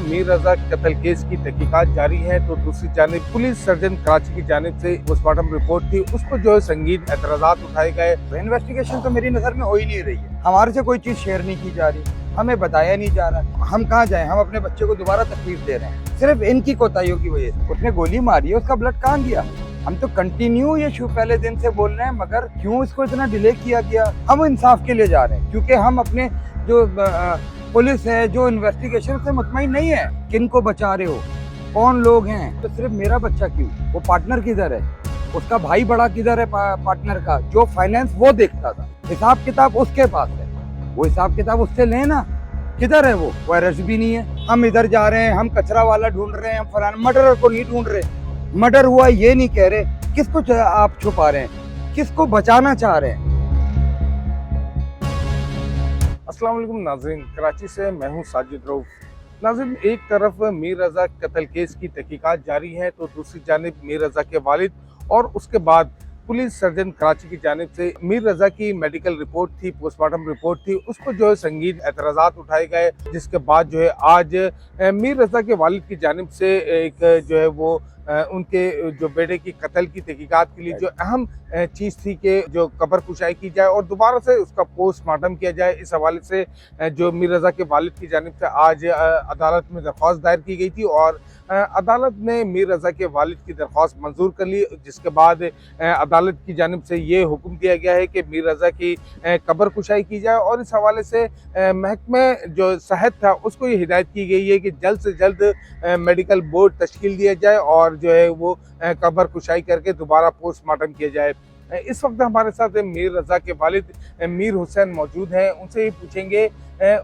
मीर रजा कत्ल केस की तहकीकात जारी है, तो दूसरी जानिब पुलिस सर्जन कराची की जानिब से पोस्टमार्टम रिपोर्ट थी, उस पर जो है संगीन एतराज़ात उठाए गए। इन्वेस्टिगेशन तो मेरी नज़र में हो ही नहीं रही है। हमारे से कोई चीज़ शेयर नहीं की जा रही, हमें बताया नहीं जा रहा। हम कहाँ जाएं? हम अपने बच्चे को दोबारा तकलीफ दे रहे हैं सिर्फ इनकी कोताहियों की वजह से। उसने गोली मारी है, उसका ब्लड कहाँ गया? हम तो कंटिन्यू ये पहले दिन से बोल रहे हैं, मगर क्यों इसको इतना डिले किया गया? हम इंसाफ के लिए जा रहे हैं, क्योंकि हम अपने जो पुलिस है, जो इन्वेस्टिगेशन से मुतमईन नहीं है। किन को बचा रहे हो, कौन लोग हैं? तो सिर्फ मेरा बच्चा क्यों? वो पार्टनर किधर है? उसका भाई बड़ा किधर है? पार्टनर का जो फाइनेंस वो देखता था, हिसाब किताब उसके पास है, वो हिसाब किताब उससे लेना। किधर है वो अरेस्ट भी नहीं है। हम इधर जा रहे हैं, हम कचरा वाला ढूंढ रहे हैं, हम फलाना मर्डर को नहीं ढूंढ रहे। मर्डर हुआ ये नहीं कह रहे, किसको आप छुपा रहे हैं, किसको बचाना चाह रहे हैं? अस्सलाम वालेकुम नाज़रीन, कराची से मैं हूं साजिद रऊफ। नाज़रीन, एक तरफ मीर रजा कत्ल केस की तहकीकात जारी है, तो दूसरी जानिब मीर रजा के वालिद और उसके बाद पुलिस सर्जन कराची की जानिब से मीर रजा की मेडिकल रिपोर्ट थी, पोस्टमार्टम रिपोर्ट थी, उस पर जो है संगीन एतराज़ात उठाए गए। जिसके बाद जो है आज मीर रजा के वालिद की जानिब से एक जो है वो उनके जो बेटे की कत्ल की तहकीकात के लिए जो अहम चीज़ थी कि जो कब्र कुशाई की जाए और दोबारा से उसका पोस्टमार्टम किया जाए। इस हवाले से जो मीर रजा के वालिद की जानिब से आज अदालत में दरख्वास्त दायर की गई थी और अदालत ने मीर रजा के वालिद की दरख्वास्त मंजूर कर ली। जिसके बाद अदालत की जानिब से ये हुक्म दिया गया है कि मीर रजा की कब्र कुशाई की जाए और इस हवाले से महकमे जो सेहत था उसको ये हिदायत की गई है कि जल्द से जल्द मेडिकल बोर्ड तश्कील दिया जाए और जो है वो कब्र कुशाई करके दोबारा पोस्टमार्टम किया जाए। इस वक्त हमारे साथ मीर रजा के वालिद मीर हुसैन मौजूद हैं, उनसे ये पूछेंगे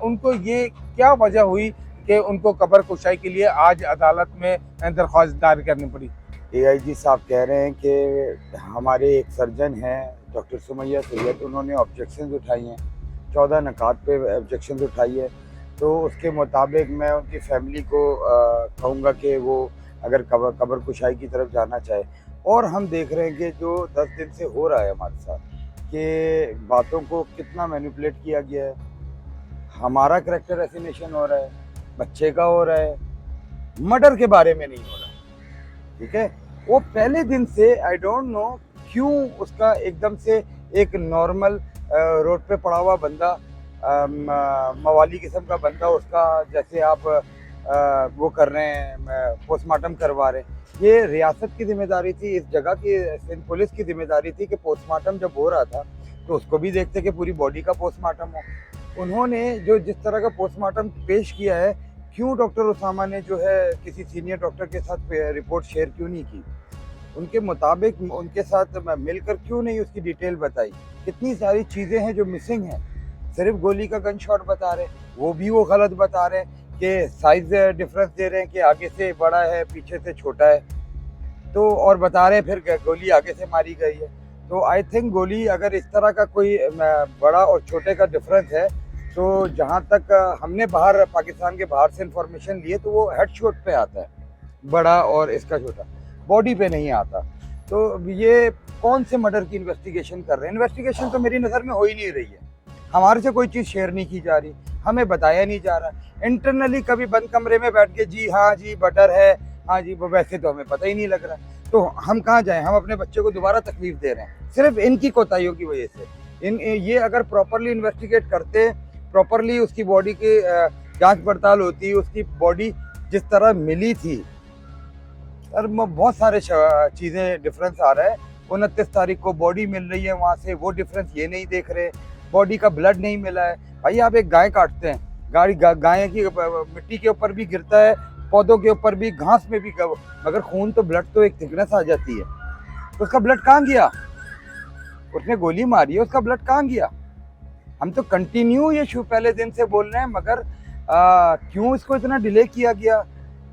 उनको ये क्या वजह हुई कि उनको कब्र कुशाई के लिए आज अदालत में दरख्वास्त दायर करनी पड़ी। AIG साहब कह रहे हैं कि हमारे एक सर्जन हैं डॉक्टर सुमैया सैयद, उन्होंने ऑब्जेक्शन उठाई हैं, 14 नकात पे ऑब्जेक्शन उठाई है। तो उसके मुताबिक मैं उनकी फैमिली को कहूँगा कि वो अगर कब्र कुशाई की तरफ जाना चाहे। और हम देख रहे हैं कि जो 10 दिन से हो रहा है हमारे साथ, कि बातों को कितना मैनिपुलेट किया गया है। हमारा करैक्टर एसिनेशन हो रहा है, बच्चे का हो रहा है, मर्डर के बारे में नहीं हो रहा। ठीक है, वो पहले दिन से आई डोंट नो क्यों उसका एकदम से एक नॉर्मल रोड पे पड़ा हुआ बंदा, मवाली किस्म का बंदा, उसका जैसे आप वो कर रहे हैं, पोस्टमार्टम करवा रहे हैं। ये रियासत की जिम्मेदारी थी, इस जगह की सिंध पुलिस की जिम्मेदारी थी कि पोस्टमार्टम जब हो रहा था तो उसको भी देखते कि पूरी बॉडी का पोस्टमार्टम हो। उन्होंने जो जिस तरह का पोस्टमार्टम पेश किया है, क्यों डॉक्टर उसामा ने जो है किसी सीनियर डॉक्टर के साथ रिपोर्ट शेयर क्यों नहीं की? उनके मुताबिक उनके साथ मिलकर क्यों नहीं उसकी डिटेल बताई? कितनी सारी चीज़ें हैं जो मिसिंग हैं। सिर्फ गोली का गन शॉट बता रहे, वो भी वो गलत बता रहे हैं कि साइज डिफरेंस दे रहे हैं कि आगे से बड़ा है, पीछे से छोटा है। तो और बता रहे हैं फिर गोली आगे से मारी गई है। तो आई थिंक गोली अगर इस तरह का कोई बड़ा और छोटे का डिफरेंस है, तो जहाँ तक हमने बाहर पाकिस्तान के बाहर से इंफॉर्मेशन लिए, तो वो हेड शॉट पे आता है बड़ा और इसका छोटा, बॉडी पे नहीं आता। तो ये कौन से मर्डर की इन्वेस्टिगेशन कर रहे हैं? इन्वेस्टिगेशन तो मेरी नज़र में हो ही नहीं रही है। हमारे से कोई चीज़ शेयर नहीं की जा रही, हमें बताया नहीं जा रहा। इंटरनली कभी बंद कमरे में बैठ के जी हाँ जी बटर है, हाँ जी, वो वैसे तो हमें पता ही नहीं लग रहा। तो हम कहाँ जाएं? हम अपने बच्चे को दोबारा तकलीफ दे रहे हैं सिर्फ इनकी कोताहियों की वजह से। ये अगर प्रॉपरली इन्वेस्टिगेट करते, प्रॉपरली उसकी बॉडी की जांच पड़ताल होती, उसकी बॉडी जिस तरह मिली थी, सर बहुत सारे चीज़ें डिफरेंस आ रहा है। 29 तारीख को बॉडी मिल रही है वहाँ से, वो डिफरेंस ये नहीं देख रहे, बॉडी का ब्लड नहीं मिला है। भाई आप एक गाय काटते हैं, गाय की मिट्टी के ऊपर भी गिरता है, पौधों के ऊपर भी, घास में भी, मगर खून तो ब्लड तो एक थिकनेस आ जाती है। तो उसका ब्लड कहाँ गया? उसने गोली मारी है, उसका ब्लड कहाँ गया? हम तो कंटिन्यू ये पहले दिन से बोल रहे हैं, मगर क्यों इसको इतना डिले किया गया?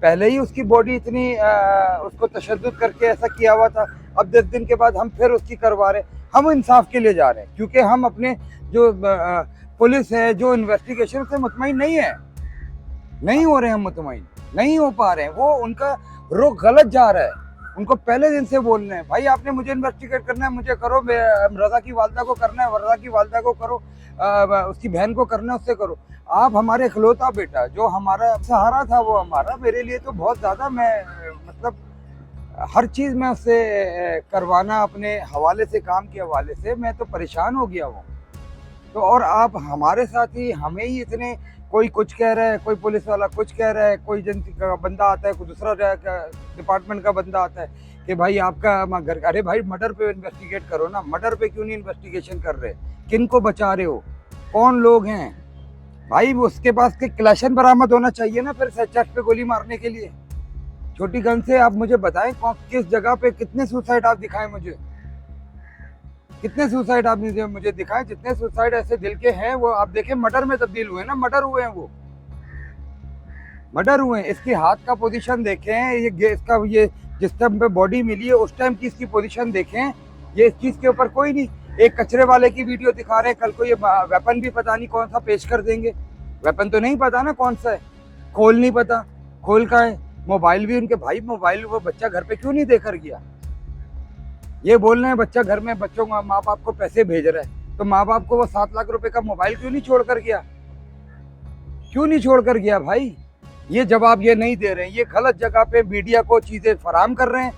पहले ही उसकी बॉडी इतनी उसको तशद्दुद करके ऐसा किया हुआ था, अब 10 दिन के बाद हम फिर उसकी करवा रहे हैं। हम इंसाफ के लिए जा रहे हैं, क्योंकि हम अपने जो पुलिस है, जो इन्वेस्टिगेशन से मुतमईन नहीं है, नहीं हो रहे, हम मुतमईन नहीं हो पा रहे हैं। वो उनका रुख गलत जा रहा है, उनको पहले दिन से बोलना है, भाई आपने मुझे इन्वेस्टिगेट करना है, मुझे करो, रजा की वालदा को करना है, रजा की वालदा को करो, उसकी बहन को करना है, उससे करो। आप हमारे इकलौता बेटा, जो हमारा सहारा था, वो हमारा, मेरे लिए तो बहुत ज़्यादा, मैं मतलब हर चीज़ में उससे करवाना, अपने हवाले से, काम के हवाले से मैं तो परेशान हो गया हूँ। तो और आप हमारे साथ ही, हमें ही इतने, कोई कुछ कह रहा है, कोई पुलिस वाला कुछ कह रहा है, कोई जन का बंदा आता है, कोई दूसरा डिपार्टमेंट का बंदा आता है कि भाई आपका घर, अरे भाई मर्डर पे इन्वेस्टिगेट करो ना, मर्डर पे क्यों नहीं इन्वेस्टिगेशन कर रहे? किन को बचा रहे हो? कौन लोग हैं भाई? उसके पास के क्लैशन बरामद होना चाहिए ना फिर चेस्ट पे गोली मारने के लिए। छोटी गन से आप मुझे बताएं किस जगह पे कितने सुसाइड आप दिखाएं मुझे, कितने सुसाइड आप मुझे दिखाएं? जितने सुसाइड ऐसे दिल के हैं वो आप देखें मर्डर में तब्दील हुए ना, मर्डर हुए हैं, वो मर्डर हुए हैं। इसके हाथ का पोजीशन देखें, ये इसका, ये जिस टाइम पे बॉडी मिली है उस टाइम की इसकी पोजीशन देखें। ये इस चीज़ के ऊपर कोई नहीं, एक कचरे वाले की वीडियो दिखा रहे हैं, कल को ये वेपन भी पता नहीं कौन सा पेश कर देंगे। वेपन तो नहीं पता ना कौन सा है, खोल नहीं पता, खोल का है, मोबाइल भी उनके, भाई मोबाइल वो बच्चा घर पे क्यों नहीं देकर गया? ये बोल रहे हैं बच्चा घर में, बच्चों का माँ बाप को पैसे भेज रहा है, तो माँ बाप को वो 7 लाख रुपए का मोबाइल क्यों नहीं छोड़ कर गया? क्यों नहीं छोड़ कर गया भाई? ये जवाब ये नहीं दे रहे हैं। ये गलत जगह पे मीडिया को चीजें फराहम कर रहे हैं,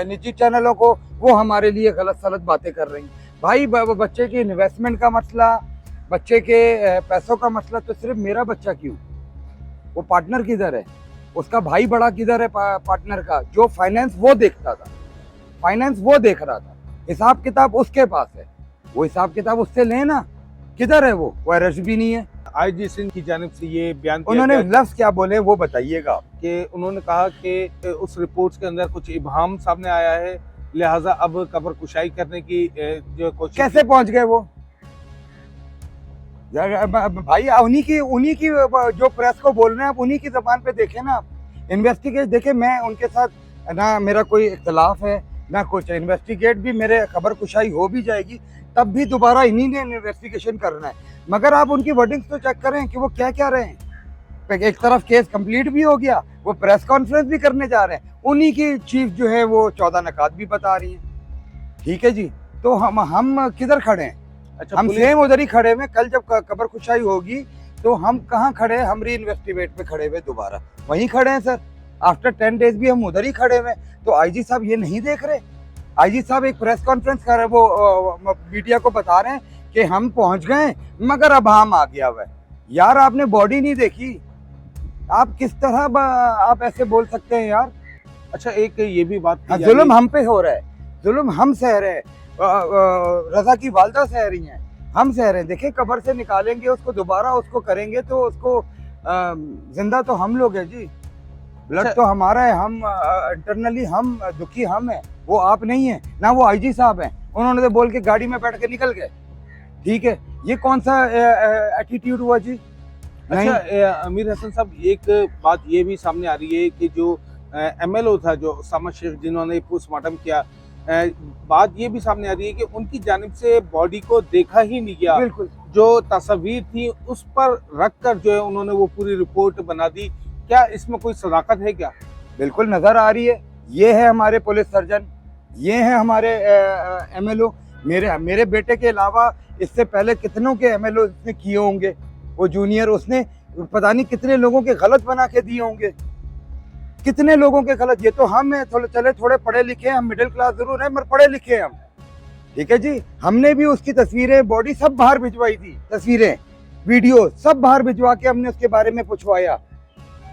निजी चैनलों को, वो हमारे लिए गलत सलत बातें कर रही हैं। भाई बच्चे की इन्वेस्टमेंट का मसला, बच्चे के पैसों का मसला, तो सिर्फ मेरा बच्चा क्यों? वो पार्टनर किधर है? उसका भाई बड़ा किधर है पार्टनर का? जो फाइनेंस वो देखता था, फाइनेंस वो देख रहा था, हिसाब किताब उसके पास है, वो हिसाब किताब उससे लेना। किधर है वो अरेस्ट भी नहीं है। आईजी सिंह की जानिब से ये बयान दिया उन्होंने गया लफ्ज क्या बोले वो बताइएगा। कि उन्होंने कहा कि उस रिपोर्ट्स के अंदर कुछ इबाम सामने आया है, लिहाजा अब कब्र कुशाई करने की जो कोशिश। कैसे पहुंच गए वो? भाई उन्हीं की जो प्रेस को बोल रहे हैं आप, उन्हीं की जबान पे देखें ना आप। इन्वेस्टिगेट देखें, मैं उनके साथ ना मेरा कोई इख्तलाफ है ना कुछ, इन्वेस्टिगेट भी मेरे खबर कुशाई हो भी जाएगी तब भी दोबारा इन्हीं ने इन्वेस्टिगेशन करना है। मगर आप उनकी वर्डिंग्स तो चेक करें कि वो क्या क्या रहे हैं। एक तरफ केस कंप्लीट भी हो गया, वो प्रेस कॉन्फ्रेंस भी करने जा रहे हैं, उन्हीं की चीफ जो है वो 14 नकात भी बता रही है। ठीक है जी, तो हम किधर खड़े हैं? अच्छा, हम सेम उधर ही खड़े हुए। कल जब खबर कुशाई होगी तो हम कहाँ खड़े हैं? हम री इन्वेस्टिगेट पे खड़े हुए, दोबारा वहीं खड़े हैं सर। आफ्टर 10 डेज भी हम उधर ही खड़े हुए। तो आईजी साहब ये नहीं देख रहे? आईजी साहब एक प्रेस कॉन्फ्रेंस कर रहे, वो मीडिया को बता रहे हैं कि हम पहुंच गए मगर अब हम आ गया हुआ है। यार आपने बॉडी नहीं देखी, आप किस तरह आप ऐसे बोल सकते हैं यार? अच्छा, एक ये भी बात की जुल्म हम पे हो रहा है, जुल्म हम सह रहे हैं, रजा की वालदा सह रही हैं, हम सह रहे हैं। देखिए कब्र से निकालेंगे उसको, दोबारा उसको करेंगे तो उसको जिंदा तो हम लोग हैं जी, ब्लड तो हमारा है, हम इंटरनली हम दुखी हम हैं, वो आप नहीं है ना, वो आईजी साहब हैं। उन्होंने तो बोल के गाड़ी में बैठ के निकल गए। ठीक है, ये कौन सा एटीट्यूड हुआ जी? अच्छा, अमीर हसन साहब, एक बात ये भी सामने आ रही है कि जो एमएलओ था, जो उसामा शेख, जिन्होंने पोस्टमार्टम किया, बात ये भी सामने आ रही है कि उनकी जानिब से बॉडी को देखा ही नहीं गया। बिल्कुल, जो तस्वीर थी उस पर रख कर जो है उन्होंने वो पूरी रिपोर्ट बना दी। क्या इसमें कोई सदाकत है क्या? बिल्कुल नजर आ रही है। ये है हमारे पुलिस सर्जन, ये है हमारे एमएलओ। मेरे बेटे के अलावा इससे पहले कितनों के एमएलओ इसने किए होंगे, वो जूनियर, उसने पता नहीं कितने लोगों के गलत बना के दिए होंगे, कितने लोगों के गलत। ये तो हम हैं, थोड़े पढ़े लिखे हैं, हम मिडिल क्लास जरूर हैं मगर पढ़े लिखे हैं हम। ठीक है जी, हमने भी उसकी तस्वीरें, बॉडी सब बाहर भिजवाई थी, तस्वीरें, वीडियो सब बाहर भिजवा के हमने उसके बारे में पूछवाया,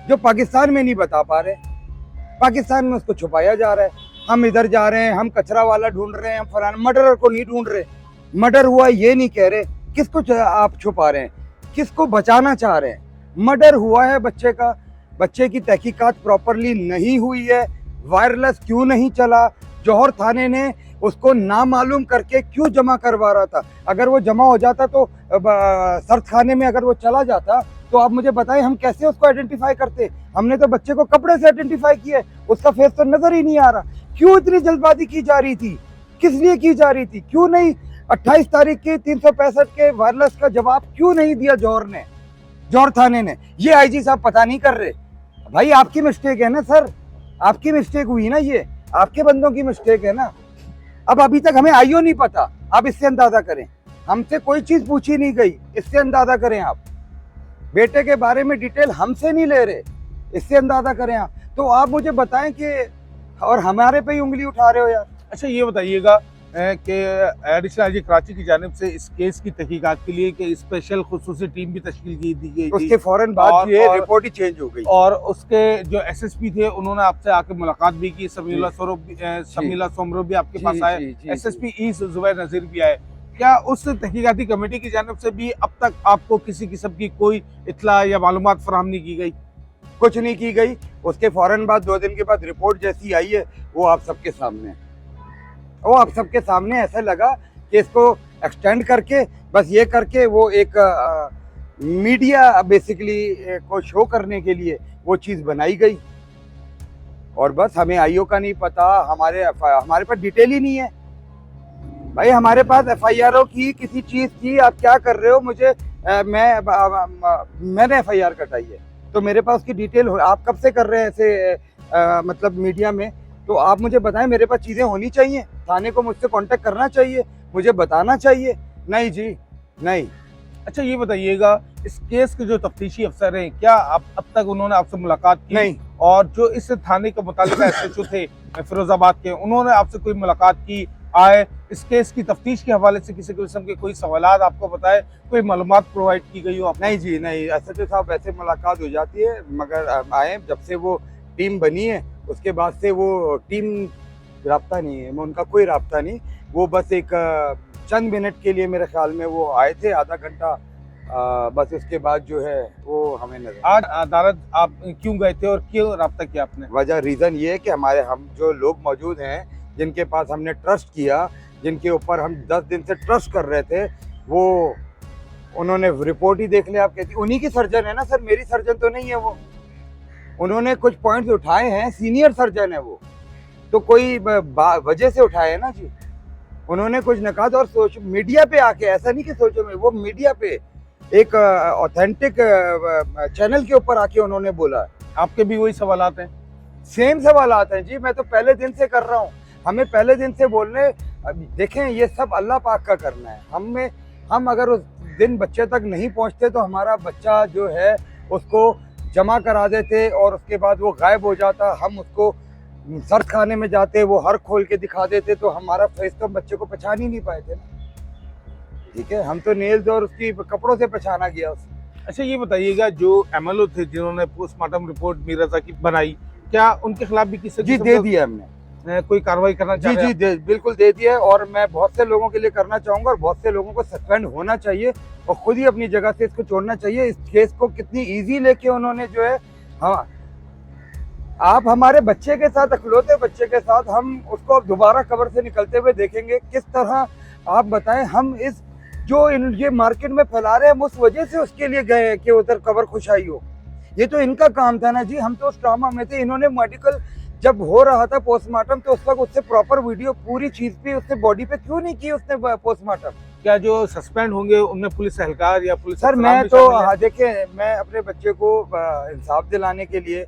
जो पाकिस्तान में नहीं बता पा रहे, पाकिस्तान में उसको छुपाया जा रहा है। हम इधर जा रहे हैं, हम कचरा वाला ढूंढ रहे हैं, हम फलाना, मर्डरर को नहीं ढूंढ रहे, मर्डर हुआ ये नहीं कह रहे। किसको आप छुपा रहे हैं? किसको बचाना चाह रहे हैं? मर्डर हुआ है बच्चे का, बच्चे की तहकीकात प्रॉपरली नहीं हुई है, वायरलेस क्यों नहीं चला, जौहर थाने ने उसको नामालूम करके क्यों जमा करवा रहा था? अगर वो जमा हो जाता तो सर्द खाने में अगर वो चला जाता तो आप मुझे बताएं हम कैसे उसको आइडेंटिफाई करते? हमने तो बच्चे को कपड़े से आइडेंटिफाई किया, उसका फेस तो नजर ही नहीं आ रहा। क्यों इतनी जल्दबाजी की जा रही थी? किस लिए की जा रही थी? क्यों नहीं 28 तारीख के 365 के वायरलेस का जवाब क्यों नहीं दिया जौहर थाने ने? ये आईजी साहब पता नहीं कर रहे। भाई आपकी मिस्टेक है ना सर, आपकी मिस्टेक हुई ना ये। आपके बंदों की मिस्टेक है ना। अब अभी तक हमें आईओ नहीं पता, आप इससे अंदाजा करें। हमसे कोई चीज पूछी नहीं गई, इससे अंदाजा करें आप। बेटे के बारे में डिटेल हमसे नहीं ले रहे, इससे अंदाजा करें आप। तो आप मुझे बताएं कि, और हमारे पे ही उंगली उठा रहे हो यार। अच्छा ये बताइएगा कि एडिशनल आईजी कराची की जानिब से इस केस की तहकीकात के लिए कि स्पेशल खुसूसी टीम भी तश्कील दी गई थी, उसके फौरन बाद ये रिपोर्ट ही चेंज हो गई, और उसके जो एसएसपी थे उन्होंने आपसे आके मुलाकात भी की, समीला सोमरो भी आपके पास आए, एसएसपी ई जुबैर नजीर भी आए। क्या उस तहकीकाती कमेटी की जानिब से भी अब तक आपको किसी किस्म की कोई इत्ला या मालूमात फराहम नहीं की गई? कुछ नहीं की गई। उसके फौरन बाद 2 दिन के बाद रिपोर्ट जैसी आई है वो आप सबके सामने, वो आप सबके सामने ऐसा लगा कि इसको एक्सटेंड करके बस ये करके वो एक मीडिया बेसिकली को शो करने के लिए वो चीज़ बनाई गई। और बस हमें आईओ का नहीं पता, हमारे पास डिटेल ही नहीं है भाई। हमारे पास एफआईआर की किसी चीज़ की आप क्या कर रहे हो, मुझे मैंने एफआईआर कटाई है तो मेरे पास उसकी डिटेल हो। आप कब से कर रहे हैं ऐसे मतलब मीडिया में, तो आप मुझे बताएं। मेरे पास चीज़ें होनी चाहिए, थाने को मुझसे कांटेक्ट करना चाहिए, मुझे बताना चाहिए। नहीं जी नहीं। अच्छा ये बताइएगा, इस केस के जो तफ्तीशी अफसर हैं, क्या अब तक उन्होंने आपसे मुलाकात की? नहीं। और जो इस थाने के मुतालिका एसएचओ थे फिरोजाबाद के, उन्होंने आपसे कोई मुलाकात की? आए इस केस की तफ्तीश के हवाले से किसी किस्म के कोई सवालात आपको बताए, कोई मालूमात प्रोवाइड की गई हो आप? नहीं जी नहीं, एसएचओ साहब वैसे मुलाकात हो जाती है, मगर आए जब से वो टीम बनी है उसके बाद से वो टीम राब्ता नहीं है, उनका कोई राब्ता नहीं। वो बस एक चंद मिनट के लिए मेरे ख्याल में वो आए थे, आधा घंटा, बस उसके बाद जो है वो हमें नजर। आज अदालत आप क्यों गए थे और क्यों राब्ता किया आपने? वजह रीज़न ये है कि हम जो लोग मौजूद हैं जिनके पास हमने ट्रस्ट किया, जिनके ऊपर हम 10 दिन से ट्रस्ट कर रहे थे, वो उन्होंने रिपोर्ट ही देख लिया। आप कहती उन्हीं की सर्जन है ना सर, मेरी सर्जन तो नहीं है वो। उन्होंने कुछ पॉइंट्स उठाए हैं, सीनियर सर्जन है वो, तो कोई वजह से उठाए हैं ना जी। उन्होंने कुछ नकात और सोच मीडिया पे आके, ऐसा नहीं कि सोचो में, वो मीडिया पे एक ऑथेंटिक चैनल के ऊपर आके उन्होंने बोला। आपके भी वही सवालात हैं? सेम सवालात हैं जी, मैं तो पहले दिन से कर रहा हूँ। हमें पहले दिन से बोलने, देखें ये सब अल्लाह पाक का करना है। हम अगर उस दिन बच्चे तक नहीं पहुँचते तो हमारा बच्चा जो है उसको जमा करा देते और उसके बाद वो गायब हो जाता। हम उसको सर्च खाने में जाते, वो हर खोल के दिखा देते, तो हमारा फेस तो बच्चे को पहचान ही नहीं पाए थे ना। ठीक है, हम तो नेल्स और उसकी कपड़ों से पहचाना गया उससे। अच्छा ये बताइएगा, जो एमएलओ थे जिन्होंने पोस्टमार्टम रिपोर्ट मीर रजा की बनाई, क्या उनके खिलाफ भी किसी जी दे दिया हमने, कोई कार्रवाई करना जी जी बिल्कुल दे दिया है। और मैं बहुत से लोगों के लिए करना चाहूंगा और बहुत से लोगों को सस्पेंड होना चाहिए और खुद ही अपनी जगह से इसको छोड़ना चाहिए। इस केस को कितनी इजी लेके उन्होंने जो है, हाँ आप हमारे बच्चे के साथ, अखलौते बच्चे के साथ, हम उसको अब दोबारा कब्र से निकलते हुए देखेंगे। किस तरह आप बताएं, हम इस जो ये मार्केट में फैला रहे हैं, हम उस वजह से उसके लिए गए कि उधर कब्र खुशाई हो। ये तो इनका काम था ना जी, हम तो उस ड्रामा में थे। इन्होंने मेडिकल जब हो रहा था पोस्टमार्टम, तो उस वक्त उससे प्रॉपर वीडियो पूरी चीज पे, उससे बॉडी पे क्यों नहीं की उसने पोस्टमार्टम? क्या जो सस्पेंड होंगे उनमें पुलिस एहलकार या पुलिस? सर मैं तो देखिए, मैं अपने बच्चे को इंसाफ दिलाने के लिए,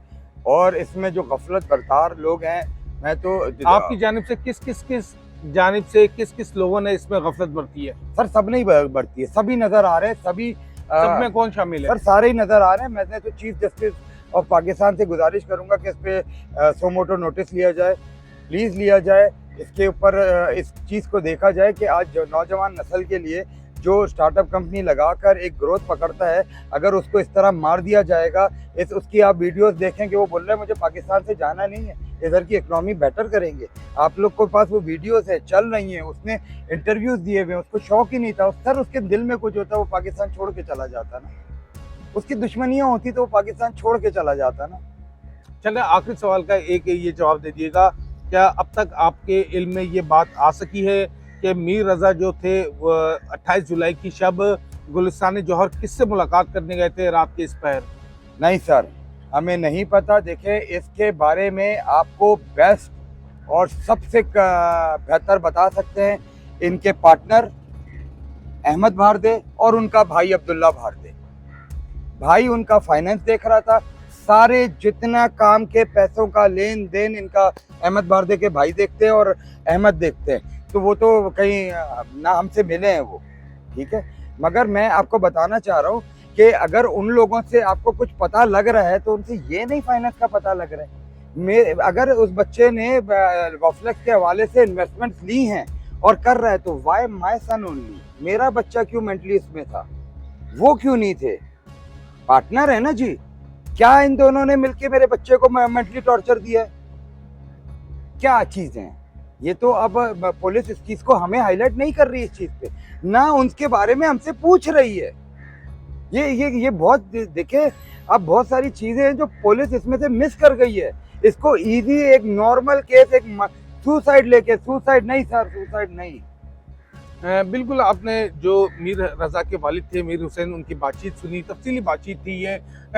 और इसमें जो गफलत बरतार लोग हैं, मैं तो आपकी जानिब से किस जानिब से किस लोगों ने इसमें गफलत बरती है? सर सब नहीं बरती है, सभी नजर आ रहे हैं, सभी सब में कौन शामिल है? सर सारे ही नजर आ रहे हैं। मैंने तो चीफ जस्टिस ऑफ पाकिस्तान से गुजारिश करूंगा कि इस पे सोमोटो नोटिस लिया जाए, प्लीज लिया जाए। इसके ऊपर इस चीज़ को देखा जाए कि आज जो नौजवान नस्ल के लिए जो स्टार्टअप कंपनी लगाकर एक ग्रोथ पकड़ता है, अगर उसको इस तरह मार दिया जाएगा, उसकी आप वीडियोस देखें कि वो बोल रहे हैं मुझे पाकिस्तान से जाना नहीं है, इधर की इकनॉमी बेटर करेंगे। आप लोग के पास वो वीडियोस है, चल रही हैं, उसने इंटरव्यूज दिए हुए, उसको शौक ही नहीं था। सर उसके दिल में कुछ होता, वो पाकिस्तान छोड़ के चला जाता ना, उसकी दुश्मनियाँ होती तो वो पाकिस्तान छोड़ के चला जाता ना। चले आखिरी सवाल का एक ये जवाब दे दिएगा, क्या अब तक आपके इल्म में ये बात आ सकी है कि मीर रजा जो थे वो 28 जुलाई की शब गुलिस्तान जौहर किससे मुलाकात करने गए थे रात के इस पहर? नहीं सर, हमें नहीं पता। देखे, इसके बारे में आपको बेस्ट और सबसे बेहतर बता सकते हैं इनके पार्टनर अहमद भारदे और उनका भाई अब्दुल्ला भारदे। भाई उनका फाइनेंस देख रहा था, सारे जितना काम के पैसों का लेन देन इनका अहमद बारदे के भाई देखते हैं और अहमद देखते हैं। तो वो तो कहीं ना हमसे मिले हैं वो, ठीक है। मगर मैं आपको बताना चाह रहा हूँ कि अगर उन लोगों से आपको कुछ पता लग रहा है तो उनसे ये नहीं फाइनेंस का पता लग रहा है। अगर उस बच्चे ने गॉफ्लेक्स के हवाले से इन्वेस्टमेंट्स ली हैं और कर रहा है तो वाई माई सन ओनली, मेरा बच्चा क्यों मेंटली इसमें था, वो क्यों नहीं थे? पार्टनर है ना जी। क्या इन दोनों ने मिलके मेरे बच्चे को मेंटली टॉर्चर दिया है? क्या चीज है ये? तो अब पुलिस इस चीज को हमें हाईलाइट नहीं कर रही है, इस चीज पे ना उनके बारे में हमसे पूछ रही है। ये बहुत देखे, अब बहुत सारी चीजें हैं जो पुलिस इसमें से मिस कर गई है। इसको इजी एक नॉर्मल केस, एक सुसाइड लेके, सुसाइड नहीं सर, सुसाइड नहीं। बिल्कुल, आपने जो मीर रजा के वालिद थे मीर हुसैन, उनकी बातचीत सुनी, तफसीली बातचीत थी ये।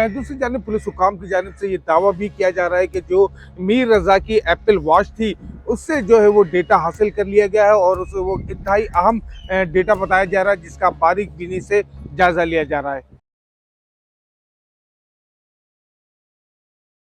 दूसरी जानिब पुलिस हुकाम की जानिब से ये दावा भी किया जा रहा है कि जो मीर रजा की एप्पल वॉच थी उससे जो है वो डेटा हासिल कर लिया गया है और उसे वो इंतहाई अहम डेटा बताया जा रहा है जिसका बारीक बीनी से जायज़ा लिया जा रहा है।